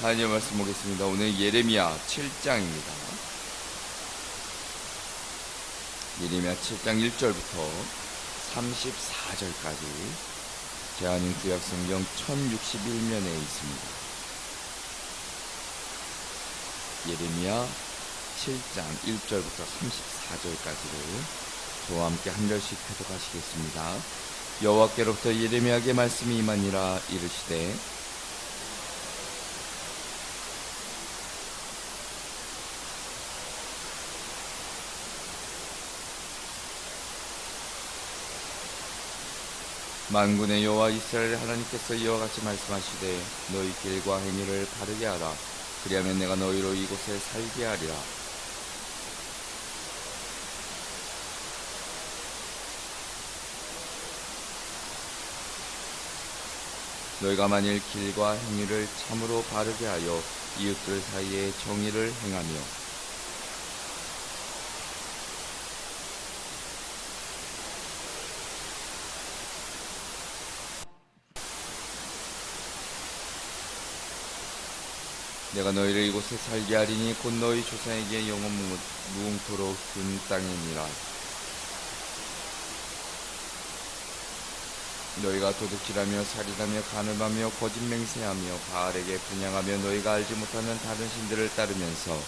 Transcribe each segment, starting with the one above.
하나님의 말씀 보겠습니다. 오늘 예레미야 7장입니다. 예레미야 7장 1절부터 34절까지 제한인 구약성경 1061면에 있습니다. 예레미야 7장 1절부터 34절까지를 저와 함께 한 절씩 해석하시겠습니다. 여호와께로부터 예레미야에게 말씀이 임하니라. 이르시되 만군의 여호와 이스라엘 하나님께서 이와 같이 말씀하시되 너희 길과 행위를 바르게 하라. 그리하면 내가 너희로 이곳에 살게 하리라. 너희가 만일 길과 행위를 참으로 바르게 하여 이웃들 사이에 정의를 행하며 내가 너희를 이곳에 살게 하리니 곧 너희 조상에게 영원 무궁토록 준 땅이니라. 너희가 도둑질하며 살인하며 간음하며 거짓 맹세하며 바알에게 분향하며 너희가 알지 못하는 다른 신들을 따르면서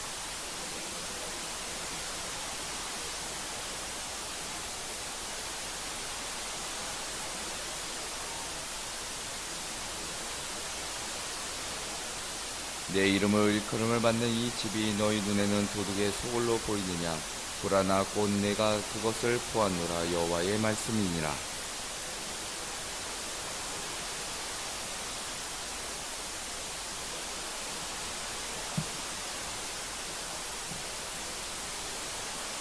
내 이름을 일컬음을 받는 이 집이 너희 눈에는 도둑의 소굴로 보이느냐? 보라나 곧 내가 그것을 보았노라. 여호와의 말씀이니라.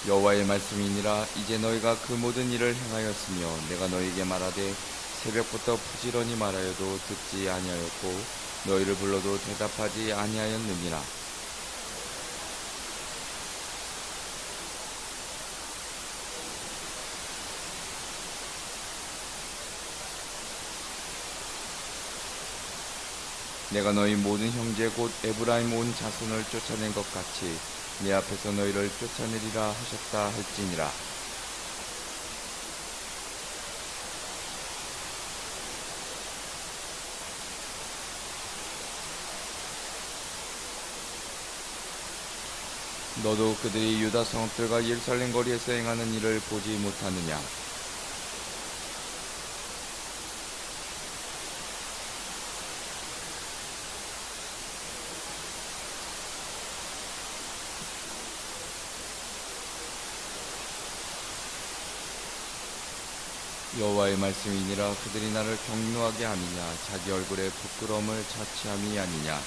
여호와의 말씀이니라. 이제 너희가 그 모든 일을 행하였으며 내가 너희에게 말하되 새벽부터 부지런히 말하여도 듣지 아니하였고 너희를 불러도 대답하지 아니하였느니라. 내가 너희 모든 형제 곧 에브라임 온 자손을 쫓아낸 것 같이 내 앞에서 너희를 쫓아내리라 하셨다 할지니라. 너도 그들이 유다 성읍들과 예루살렘 거리에서 행하는 일을 보지 못하느냐? 여호와의 말씀이니라. 그들이 나를 경노하게 함이냐? 자기 얼굴에 부끄러움을 자취함이 아니냐?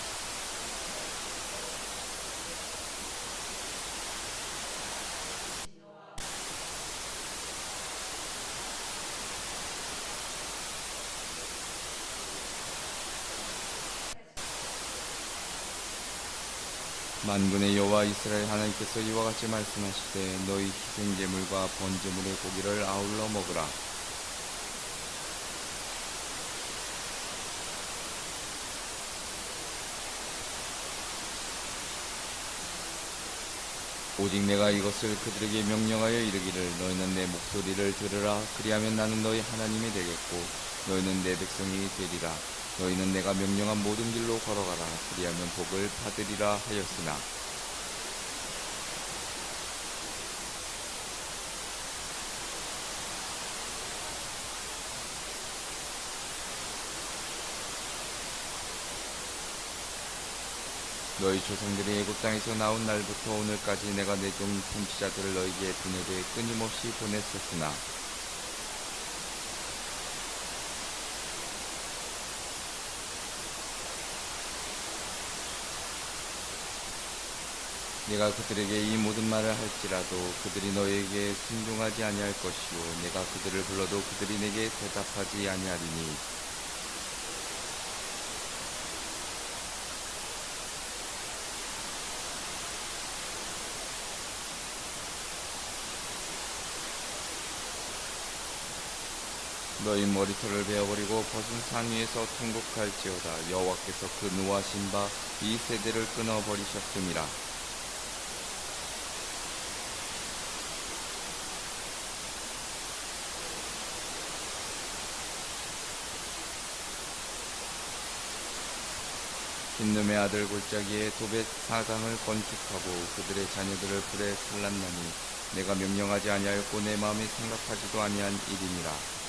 만군의 여호와 이스라엘 하나님께서 이와 같이 말씀하시되 너희 희생제물과 번제물의 고기를 아울러 먹으라. 오직 내가 이것을 그들에게 명령하여 이르기를 너희는 내 목소리를 들으라. 그리하면 나는 너희 하나님이 되겠고 너희는 내 백성이 되리라. 너희는 내가 명령한 모든 길로 걸어가라. 그리하면 복을 받으리라 하였으나 너희 조상들이 애굽 땅에서 나온 날부터 오늘까지 내가 내 종 통치자들을 너희에게 보내되 끊임없이 보냈었으나 내가 그들에게 이 모든 말을 할지라도 그들이 너희에게 순종하지 아니할 것이요 내가 그들을 불러도 그들이 내게 대답하지 아니하리니 너희 머리털을 베어버리고 벗은 산 위에서 통곡할지어다. 여호와께서 그 노하신 바 이 세대를 끊어버리셨음이라. 흰놈의 아들 골짜기에 도벳 사강을 건축하고 그들의 자녀들을 불에 살랐나니 내가 명령하지 아니하였고 내 마음에 생각하지도 아니한 일이니라.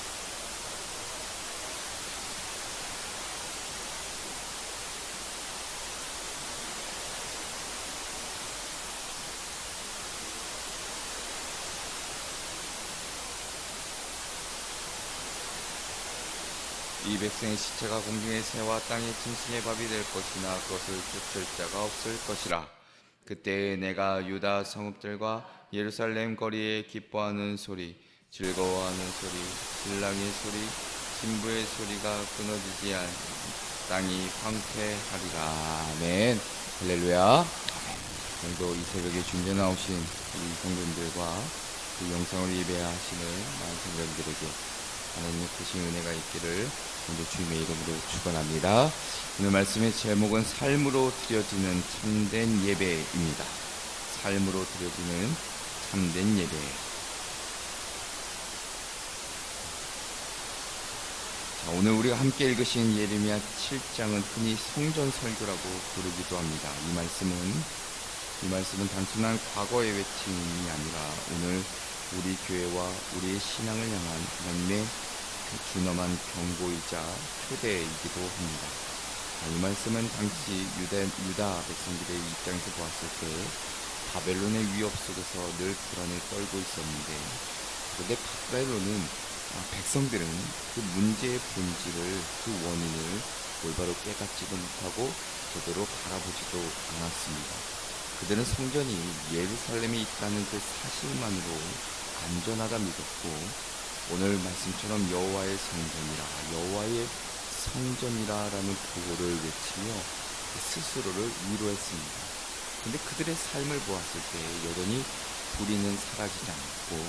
이 백성의 시체가 공중의 새와 땅의 짐승의 밥이 될 것이나 그것을 쫓을 자가 없을 것이라. 그때에 내가 유다 성읍들과 예루살렘 거리에 기뻐하는 소리, 즐거워하는 소리, 신랑의 소리, 신부의 소리가 끊어지지 않 땅이 황폐하리라. 아멘. 할렐루야. 오늘도 이 새벽에 준비해 나오신 우리 성도님들과 그 영상을 예배하시는 많은 성도님들에게 하나님의 크신 은혜가 있기를 먼저 주님의 이름으로 축원합니다. 오늘 말씀의 제목은 삶으로 드려지는 참된 예배입니다. 삶으로 드려지는 참된 예배. 자, 오늘 우리가 함께 읽으신 예레미야 7장은 흔히 성전 설교라고 부르기도 합니다. 이 말씀은 단순한 과거의 외침이 아니라 오늘 우리 교회와 우리의 신앙을 향한 하나님의 준엄한 경고이자 초대이기도 합니다. 이 말씀은 당시 유다 백성들의 입장에서 보았을 때 바벨론의 위협 속에서 늘 불안에 떨고 있었는데, 그런데 때로는 백성들은 그 문제의 본질을, 그 원인을 올바로 깨닫지도 못하고 제대로 바라보지도 않았습니다. 그들은 성전이 예루살렘에 있다는 그 사실만으로 안전하다 믿었고, 오늘 말씀처럼 여호와의 성전이라, 여호와의 성전이라라는 구호를 외치며 스스로를 위로했습니다. 근데 그들의 삶을 보았을 때 여전히 불의는 사라지지 않고,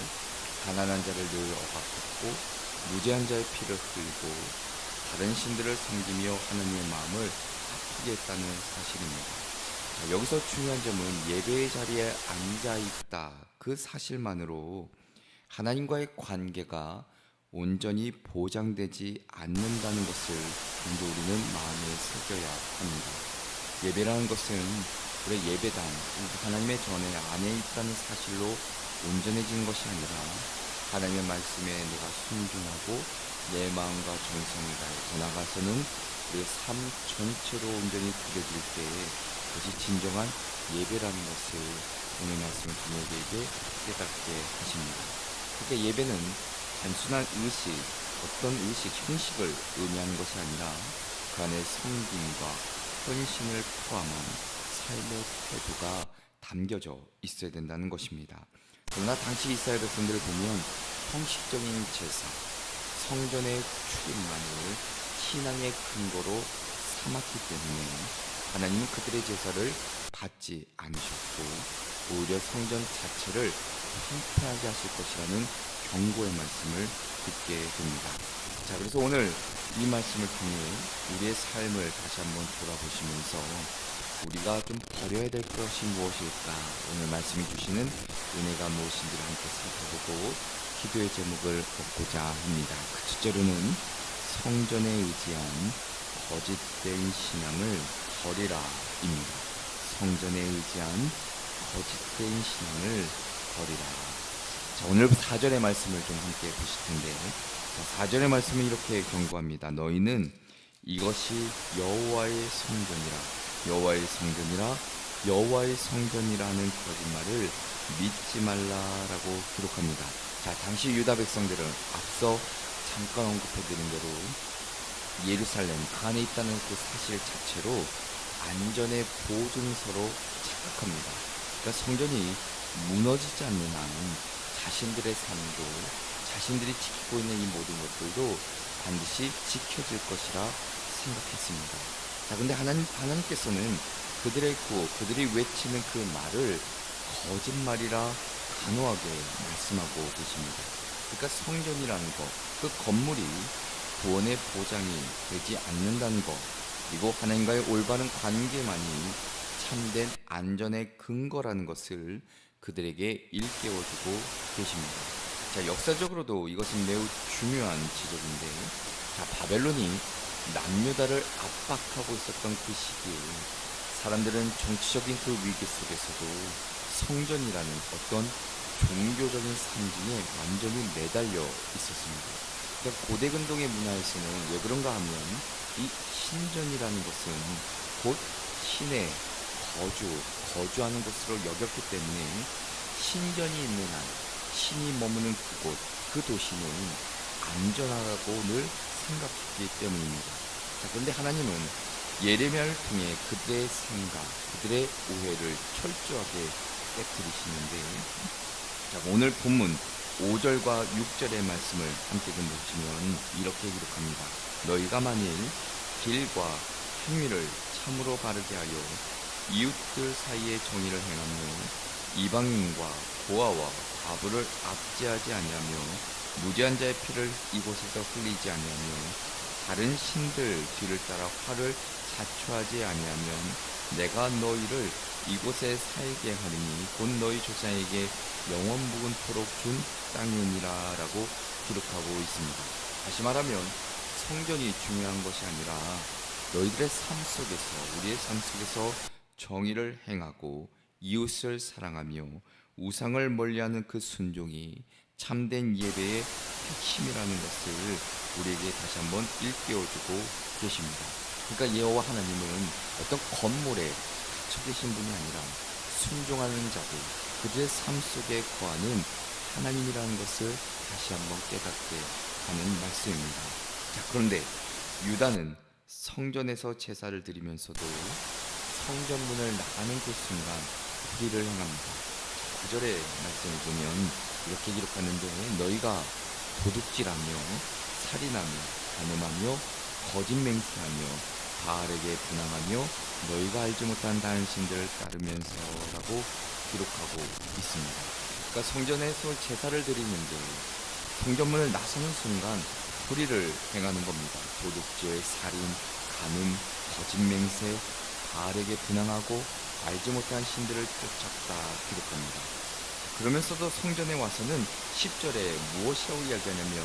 가난한 자를 늘 억압했고, 무죄한 자의 피를 흘리고 다른 신들을 섬기며 하나님의 마음을 아프게 했다는 사실입니다. 여기서 중요한 점은 예배의 자리에 앉아있다, 그 사실만으로 하나님과의 관계가 온전히 보장되지 않는다는 것을 먼저 우리는 마음에 새겨야 합니다. 예배라는 것은 우리 예배당, 하나님의 전에 안에 있다는 사실로 온전해지는 것이 아니라 하나님의 말씀에 내가 순종하고 내 마음과 정성을 다해 더 나아가서는 우리의 삶 전체로 온전히 드려질 때에 그것이 진정한 예배라는 것을 오늘 말씀을 우리에게 깨닫게 하십니다. 그러니까 예배는 단순한 의식, 어떤 의식, 형식을 의미하는 것이 아니라 그 안에 섬김과 헌신을 포함한 삶의 태도가 담겨져 있어야 된다는 것입니다. 그러나 당시 이스라엘 백성들을 보면 형식적인 제사, 성전의 출입만을 신앙의 근거로 삼았기 때문에 하나님은 그들의 제사를 받지 않으셨고, 오히려 성전 자체를 황폐하게 하실 것이라는 경고의 말씀을 듣게 됩니다. 자, 그래서 오늘 이 말씀을 통해 우리의 삶을 다시 한번 돌아보시면서 우리가 좀 버려야 될 것이 무엇일까, 오늘 말씀이 주시는 은혜가 무엇인지를 함께 살펴보고 기도의 제목을 얻고자 합니다. 그 첫째로는 성전에 의지한 거짓된 신앙을 버리라입니다. 성전에 의지한 거짓된 신앙을 버리라. 자, 오늘 4절의 말씀을 좀 함께 보실 텐데, 4절의 말씀은 이렇게 경고합니다. 너희는 이것이 여호와의 성전이라, 여호와의 성전이라, 여호와의 성전이라는 거짓말을 믿지 말라라고 기록합니다. 자, 당시 유다 백성들은 앞서 잠깐 언급해드린 대로 예루살렘 그 안에 있다는 그 사실 자체로 안전의 보증서로 착각합니다. 그러니까 성전이 무너지지 않는 한 자신들의 삶도, 자신들이 지키고 있는 이 모든 것들도 반드시 지켜질 것이라 생각했습니다. 자, 근데 하나님께서는 그들의 구호, 그들이 외치는 그 말을 거짓말이라 단호하게 말씀하고 계십니다. 그러니까 성전이라는 것, 그 건물이 구원의 보장이 되지 않는다는 것, 그리고 하나님과의 올바른 관계만이 참된 안전의 근거라는 것을 그들에게 일깨워주고 계십니다. 자, 역사적으로도 이것은 매우 중요한 지적인데, 자, 바벨론이 남유다를 압박하고 있었던 그 시기에 사람들은 정치적인 그 위기 속에서도 성전이라는 어떤 종교적인 상징에 완전히 매달려 있었습니다. 그러니까 고대 근동의 문화에서는 왜 그런가 하면 이 신전이라는 것은 곧 신의 거주하는 곳으로 여겼기 때문에 신전이 있는 한, 신이 머무는 그곳, 그 도시는 안전하다고 늘 생각했기 때문입니다. 자, 그런데 하나님은 예레미야를 통해 그들의 생각, 그들의 오해를 철저하게 깨뜨리시는데, 자, 오늘 본문 5절과 6절의 말씀을 함께 보시면 이렇게 기록합니다. 너희가 만일 길과 행위를 참으로 바르게 하여 이웃들 사이에 정의를 행하며 이방인과 고아와 과부를 압제하지 아니하며 무죄한 자의 피를 이곳에서 흘리지 아니하며 다른 신들 뒤를 따라 화를 자초하지 아니하면 내가 너희를 이곳에 살게 하리니 곧 너희 조상에게 영원 무근토록 준 땅이니라 라고 기록하고 있습니다. 다시 말하면 성전이 중요한 것이 아니라 너희들의 삶 속에서, 우리의 삶 속에서 정의를 행하고 이웃을 사랑하며 우상을 멀리하는 그 순종이 참된 예배의 핵심이라는 것을 우리에게 다시 한번 일깨워주고 계십니다. 그러니까 여호와 하나님은 어떤 건물에 갇혀 계신 분이 아니라 순종하는 자들, 그들의 삶 속에 거하는 하나님이라는 것을 다시 한번 깨닫게 하는 말씀입니다. 자, 그런데 유다는 성전에서 제사를 드리면서도 성전문을 나가는 그 순간 불의를 행합니다. 9절의 말씀을 보면 이렇게 기록하는데 너희가 도둑질하며 살인하며 간음하며 거짓 맹세하며 바알에게 분항하며 너희가 알지 못한 다른 신들을 따르면서라고 기록하고 있습니다. 그러니까 성전에서 제사를 드리는데 성전문을 나서는 순간 불의를 행하는 겁니다. 도둑질, 살인, 간음, 거짓 맹세, 바알에게 분항하고 알지 못한 신들을 쫓았다 기록합니다. 그러면서도 성전에 와서는 10절에 무엇이라고 이야기하냐면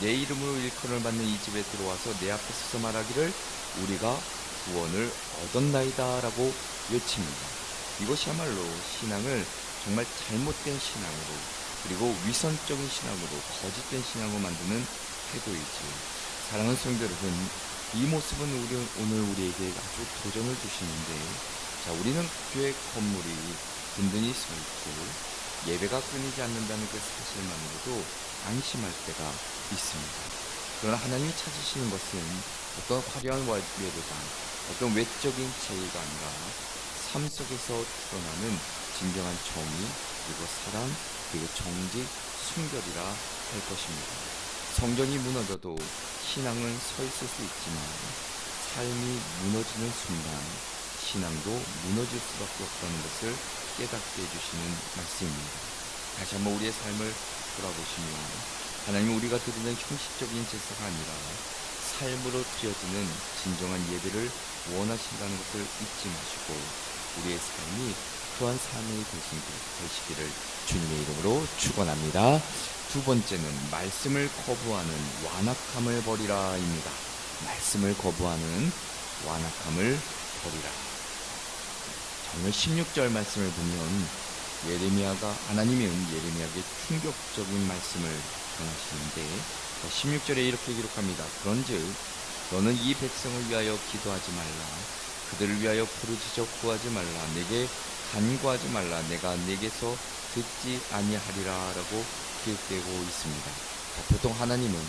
내 이름으로 일컬음을 받는 이 집에 들어와서 내 앞에 서서 말하기를 우리가 구원을 얻었나이다 라고 외칩니다. 이것이야말로 신앙을 정말 잘못된 신앙으로, 그리고 위선적인 신앙으로, 거짓된 신앙으로 만드는 태도이지. 사랑하는 성도 여러분, 이 모습은 오늘 우리에게 아주 도전을 주시는데, 자, 우리는 교회 건물이 든든히 서 있고 예배가 끊이지 않는다는 그 사실만으로도 안심할 때가 있습니다. 그러나 하나님이 찾으시는 것은 어떤 화려한 예배가, 어떤 외적인 제의가 아니라 삶 속에서 드러나는 진정한 정의, 그리고 사랑, 그리고 정직, 순결이라 할 것입니다. 성전이 무너져도 신앙은 서 있을 수 있지만 삶이 무너지는 순간 신앙도 무너질 수밖에 없다는 것을 깨닫게 해주시는 말씀입니다. 다시 한번 우리의 삶을 돌아보시면 하나님은 우리가 드리는 형식적인 제사가 아니라 삶으로 드려지는 진정한 예배를 원하신다는 것을 잊지 마시고 우리의 삶이 또한 삶의 되시기를 주님의 이름으로 축원합니다. 두 번째는 말씀을 거부하는 완악함을 버리라입니다. 말씀을 거부하는 완악함을 버리라. 오늘 16절 말씀을 보면 하나님은 예레미야에게 충격적인 말씀을 전하시는데 16절에 이렇게 기록합니다. 그런즉 너는 이 백성을 위하여 기도하지 말라. 그들을 위하여 부르짖어 구하지 말라. 내게 간구하지 말라. 내가 내게서 듣지 아니하리라 라고 기록되고 있습니다. 보통 하나님은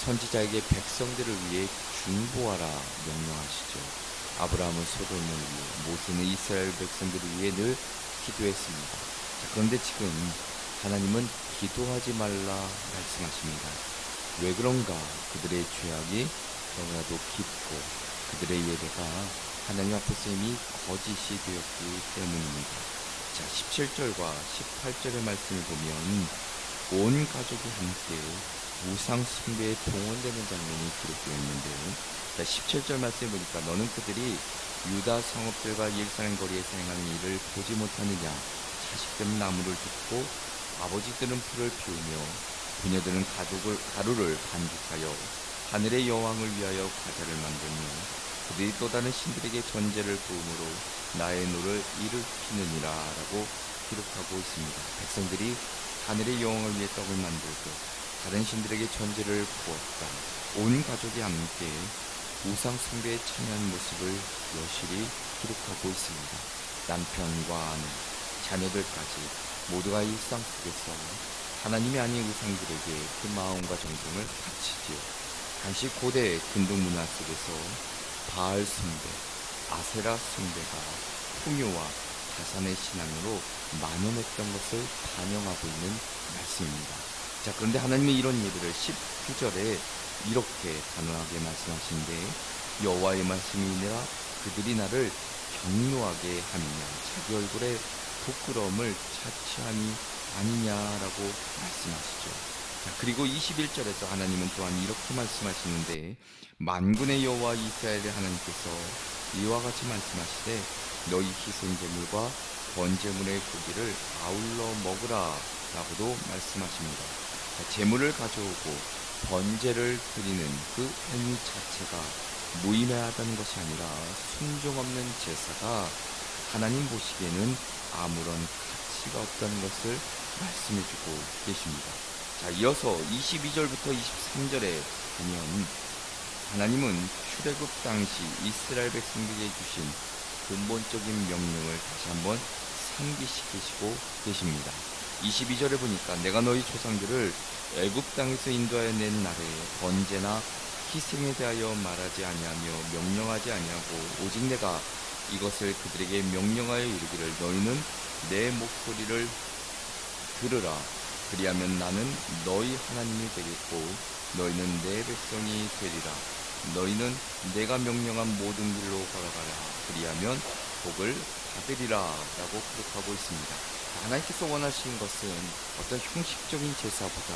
선지자에게 백성들을 위해 중보하라 명령하시죠. 아브라함은 소돔을 위해, 모세는 이스라엘 백성들을 위해 늘 기도했습니다. 그런데 지금 하나님은 기도하지 말라 말씀하십니다. 왜 그런가? 그들의 죄악이 너무나도 깊고 그들의 예배가 하나님 앞에서 이미 거짓이 되었기 때문입니다. 자, 17절과 18절의 말씀을 보면 온 가족이 함께 우상 숭배에 동원되는 장면이 기록되어 있는데요. 자, 17절 말씀해 보니까 너는 그들이 유다 성읍들과 예루살렘 거리에서 행하는 일을 보지 못하느냐. 자식들은 나무를 줍고 아버지들은 풀을 피우며 부녀들은 가루를 반죽하여 하늘의 여왕을 위하여 과자를 만들며 그들이 또 다른 신들에게 전제를 부음으로 나의 노를 일으키느니라 라고 기록하고 있습니다. 백성들이 하늘의 여왕을 위해 떡을 만들고 다른 신들에게 전제를 부었다. 온 가족이 함께 우상 숭배에 참여한 모습을 여실히 기록하고 있습니다. 남편과 아내, 자녀들까지 모두가 일상 속에서 하나님이 아닌 우상들에게 그 마음과 정성을 바치지요. 당시 고대 근동 문화 속에서 바알 숭배, 아세라 숭배가 풍요와 자산의 신앙으로 만연했던 것을 반영하고 있는 말씀입니다. 자, 그런데 하나님이 이런 예들을 19절에 이렇게 단호하게 말씀하시는데 여호와의 말씀이 아니라 그들이 나를 경노하게 하느냐 자기 얼굴에 부끄러움을 자취함이 아니냐라고 말씀하시죠. 자, 그리고 21절에서 하나님은 또한 이렇게 말씀하시는데 만군의 여호와 이스라엘의 하나님께서 이와 같이 말씀하시되 너희 희생제물과 번제물의 고기를 아울러 먹으라 라고도 말씀하십니다. 자, 제물을 가져오고 번제를 드리는 그 행위 자체가 무의미하다는 것이 아니라 순종 없는 제사가 하나님 보시기에는 아무런 가치가 없다는 것을 말씀해주고 계십니다. 자, 이어서 22절부터 23절에 보면 하나님은 출애굽 당시 이스라엘 백성들에게 주신 근본적인 명령을 다시 한번 상기시키시고 계십니다. 22절에 보니까 내가 너희 조상들을 애굽 땅에서 인도하여 낸 날에 번제나 희생에 대하여 말하지 아니하며 명령하지 아니하고 오직 내가 이것을 그들에게 명령하여 이르기를 너희는 내 목소리를 들으라. 그리하면 나는 너희 하나님이 되겠고 너희는 내 백성이 되리라. 너희는 내가 명령한 모든 길로 걸어가라. 그리하면 복을 받으리라 라고 기록하고 있습니다. 하나님께서 원하시는 것은 어떤 형식적인 제사보다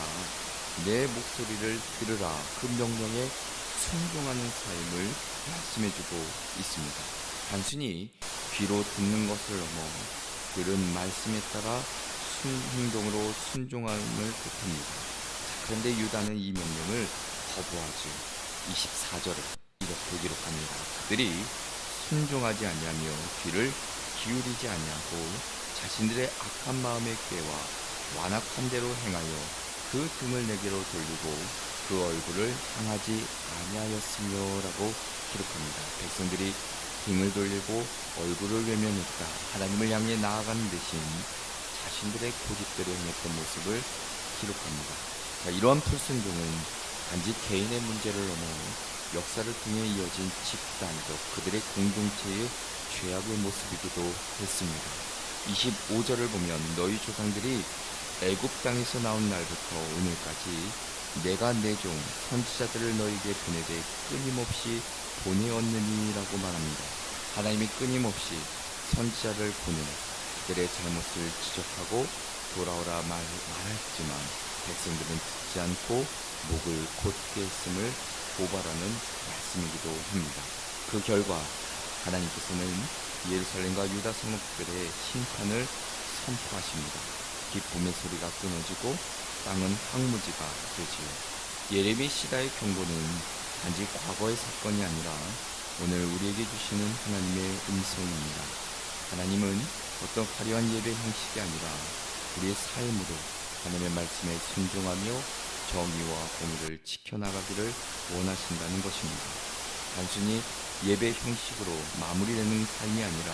내 목소리를 들으라 그 명령에 순종하는 삶을 말씀해주고 있습니다. 단순히 귀로 듣는 것을 넘어 들은 말씀에 따라 행동으로 순종함을 뜻합니다. 그런데 유다는 이 명령을 거부하죠. 24절에 이렇게 기록합니다. 그들이 순종하지 아니하며 귀를 기울이지 아니하고 자신들의 악한 마음의 꾀와 완악한 대로 행하여 그 등을 내게로 돌리고 그 얼굴을 향하지 아니하였으며 라고 기록합니다. 백성들이 등을 돌리고 얼굴을 외면했다. 하나님을 향해 나아가는 대신 자신들의 고집대로 행했던 모습을 기록합니다. 자, 이러한 불순종은 단지 개인의 문제를 넘어 역사를 통해 이어진 집단적 그들의 공동체의 죄악의 모습이기도 했습니다. 25절을 보면 너희 조상들이 애굽 땅에서 나온 날부터 오늘까지 내가 내 종 선지자들을 너희에게 보내되 끊임없이 보내었느니라고 말합니다. 하나님이 끊임없이 선지자를 보내 그들의 잘못을 지적하고 돌아오라 말했지만 백성들은 듣지 않고 목을 곧게 했음을 고발하는 말씀이기도 합니다. 그 결과 하나님께서는 예루살렘과 유다 성읍들의 심판을 선포하십니다. 기쁨의 소리가 끊어지고 땅은 황무지가 되지요. 예레미 시다의 경고는 단지 과거의 사건이 아니라 오늘 우리에게 주시는 하나님의 음성입니다. 하나님은 어떤 화려한 예배 형식이 아니라 우리의 삶으로 하나님의 말씀에 순종하며 정의와 공의를 지켜나가기를 원하신다는 것입니다. 단순히 예배 형식으로 마무리되는 삶이 아니라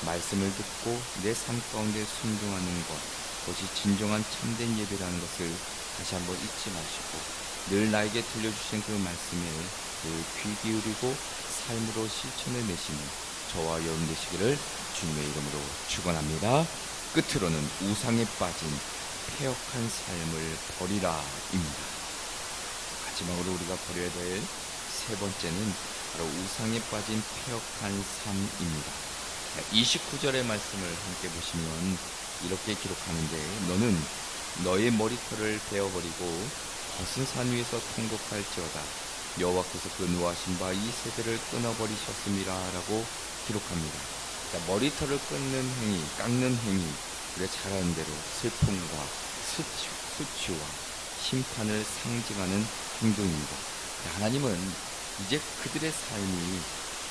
말씀을 듣고 내 삶 가운데 순종하는 것, 그것이 진정한 참된 예배라는 것을 다시 한번 잊지 마시고 늘 나에게 들려주신 그 말씀에 늘 귀 기울이고 삶으로 실천해 내시는 저와 여러분 되시기를 주님의 이름으로 축원합니다. 끝으로는 우상에 빠진 패역한 삶을 버리라입니다. 마지막으로 우리가 버려야 될 세 번째는 바로 우상에 빠진 패역한 삶입니다. 29절의 말씀을 함께 보시면 이렇게 기록하는데 너는 너의 머리털을 베어버리고 거센 산 위에서 통곡할지어다. 여호와께서 그 노하신 바 이 세대를 끊어버리셨음이라라고 기록합니다. 자, 머리털을 끊는 행위, 깎는 행위, 우리가 잘 아는 대로 슬픔과 수치와 심판을 상징하는 행동입니다. 자, 하나님은 이제 그들의 삶이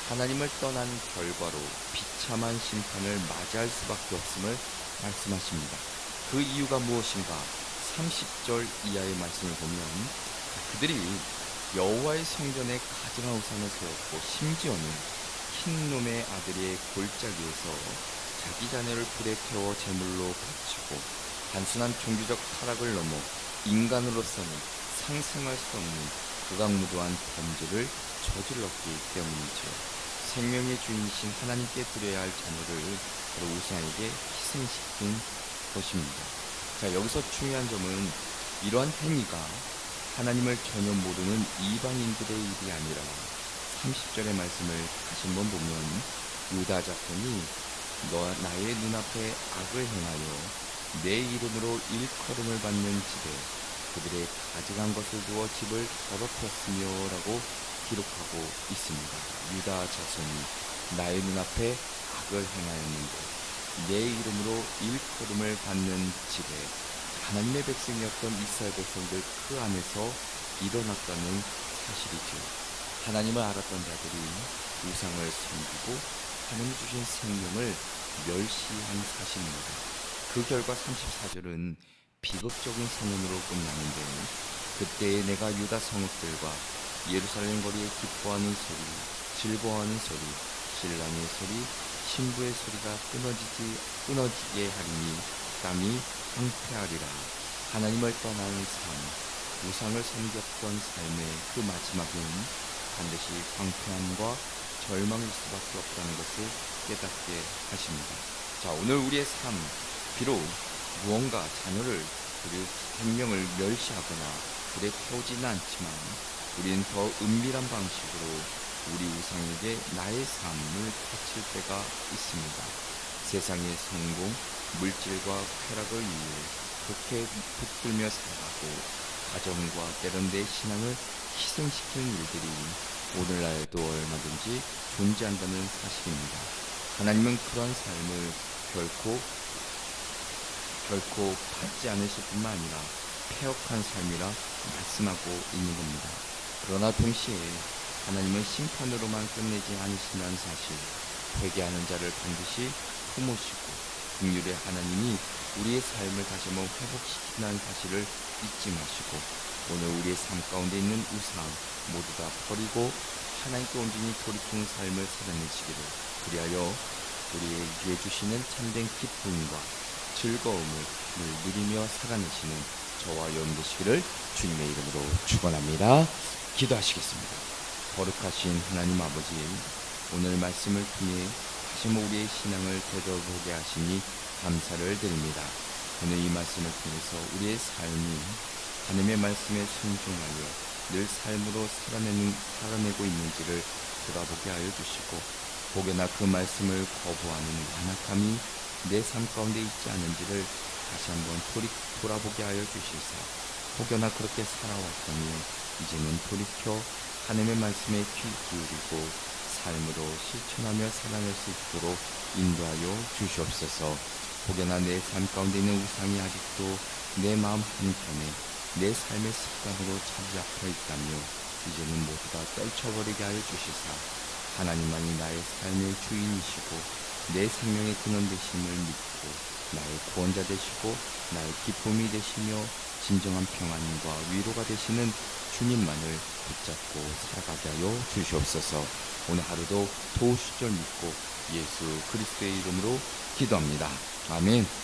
하나님을 떠난 결과로 비참한 심판을 맞이할 수밖에 없음을 말씀하십니다. 그 이유가 무엇인가? 30절 이하의 말씀을 보면 그들이 여호와의 성전에 가증한 우상을 세웠고 심지어는 흰놈의 아들의 골짜기에서 자기 자녀를 불에 태워 제물로 바치고 단순한 종교적 타락을 넘어 인간으로서는 상생할 수 없는 극악무도한 범죄를 저질렀기 때문이죠. 생명의 주인이신 하나님께 드려야 할 자녀를 바로 우상에게 희생시킨 것입니다. 자, 여기서 중요한 점은 이러한 행위가 하나님을 전혀 모르는 이방인들의 일이 아니라 30절의 말씀을 다시 한번 보면 유다 자손이 나의 눈앞에 악을 행하여 내 이름으로 일컬음을 받는 집에 그들의 가증한 것을 두어 집을 더럽혔으며 라고 기록하고 있습니다. 유다 자손이 나의 눈앞에 악을 행하였는데 내 이름으로 일컬음을 받는 집에 하나님의 백성이었던 이스라엘 백성들 그 안에서 일어났다는 사실이죠. 하나님을 알았던 자들이 우상을 섬기고 하나님 주신 생명을 멸시한 사실입니다. 그 결과 34절은 비극적인 선언으로 끝나는데 그때에 내가 유다 성읍들과 예루살렘 거리에 기뻐하는 소리, 즐거워하는 소리, 신랑의 소리, 신부의 소리가 끊어지게 하리니 땅이 황폐하리라. 하나님을 떠나는 삶, 우상을 섬겼던 삶의 그 마지막은 반드시 황폐함과 절망일 수밖에 없다는 것을 깨닫게 하십니다. 자, 오늘 우리의 삶, 비록 무언가 자녀를 그리고 생명을 멸시하거나 불에 태우지는 않지만 우리는 더 은밀한 방식으로 우리 우상에게 나의 삶을 바칠 때가 있습니다. 세상의 성공, 물질과 쾌락을 위해 그렇게 붙들며 살아가고 가정과 때론 내 신앙을 희생시키는 일들이 오늘날에도 얼마든지 존재한다는 사실입니다. 하나님은 그러한 삶을 결코 받지 않으실 뿐만 아니라 폐역한 삶이라 말씀하고 있는 겁니다. 그러나 동시에 하나님은 심판으로만 끝내지 않으신다는 사실, 회개하는 자를 반드시 품으시고 긍휼의 하나님이 우리의 삶을 다시 한번 회복시킨다는 사실을 잊지 마시고 오늘 우리의 삶 가운데 있는 우상 모두 다 버리고 하나님께 온전히 돌이키는 삶을 살아내시기를, 그리하여 우리에게 주시는 참된 기쁨과 즐거움을 늘 누리며 살아내시는 저와 여러분 되시기를 주님의 이름으로 축원합니다. 기도하시겠습니다. 거룩하신 하나님 아버지, 오늘 말씀을 통해 다시 한번 우리의 신앙을 되돌아보게 하시니 감사를 드립니다. 오늘 이 말씀을 통해서 우리의 삶이 하나님의 말씀에 순종하여 늘 삶으로 살아내고 있는지를 돌아보게 하여 주시고, 혹여나 그 말씀을 거부하는 완악함이 내 삶 가운데 있지 않은지를 다시 한번 돌아보게 하여 주시사, 혹여나 그렇게 살아왔다면 이제는 돌이켜 하나님의 말씀에 귀 기울이고 삶으로 실천하며 살아낼 수 있도록 인도하여 주시옵소서. 혹여나 내 삶 가운데 있는 우상이 아직도 내 마음 한켠에 내 삶의 습관으로 자리 잡혀 있다며 이제는 모두 다 떨쳐버리게 하여 주시사, 하나님만이 나의 삶의 주인이시고 내 생명의 근원 되심을 믿고 나의 구원자 되시고 나의 기쁨이 되시며 진정한 평안과 위로가 되시는 주님만을 붙잡고 살아가게 하여 주시옵소서. 오늘 하루도 도우실 줄 믿고 예수 그리스도의 이름으로 기도합니다. 아멘.